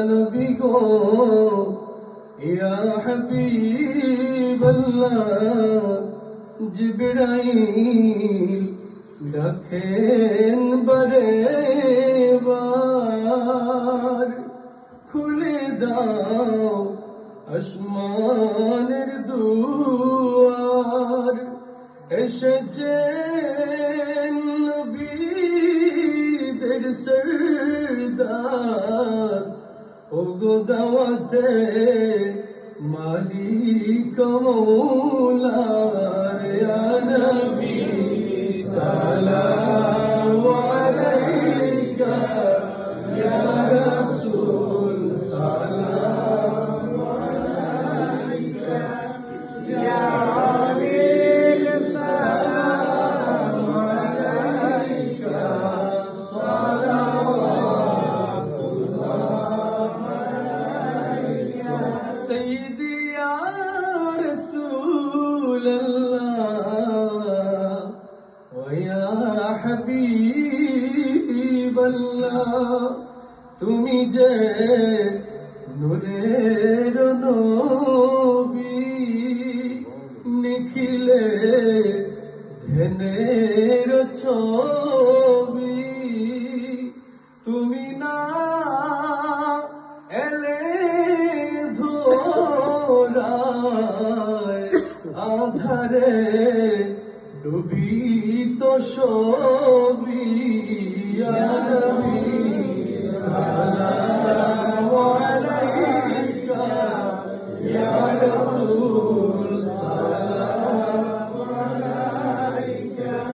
নবী গো ইয়া হাবিবাল্লাহ জিবরাইল ডাকেন বারে বার খুলে দাও আসমানের দুয়ার এসেছেন নবীদের সরদার ওগো দাওয়াতে মালিক মৌলার ইয়া নবী সালাম আলাইকা ইয়া রাসূল সালাম আলাইকা ইয়া আমির সালাম আলাইকা সালাওয়াতুল্লাহ আলাইকা সাইয়্যিদি ইয়া রাসূলুল্লাহ ওয়া ইয়া হাবিবাল্লাহ তুমি যে নূরের নবী নিখিলে ধ্যানের ছবি তুমি না এলে ধরায় আধারে ডুবিত সবি ইয়া নবী সালাম আলাইকা ইয়া রাসূল সালাম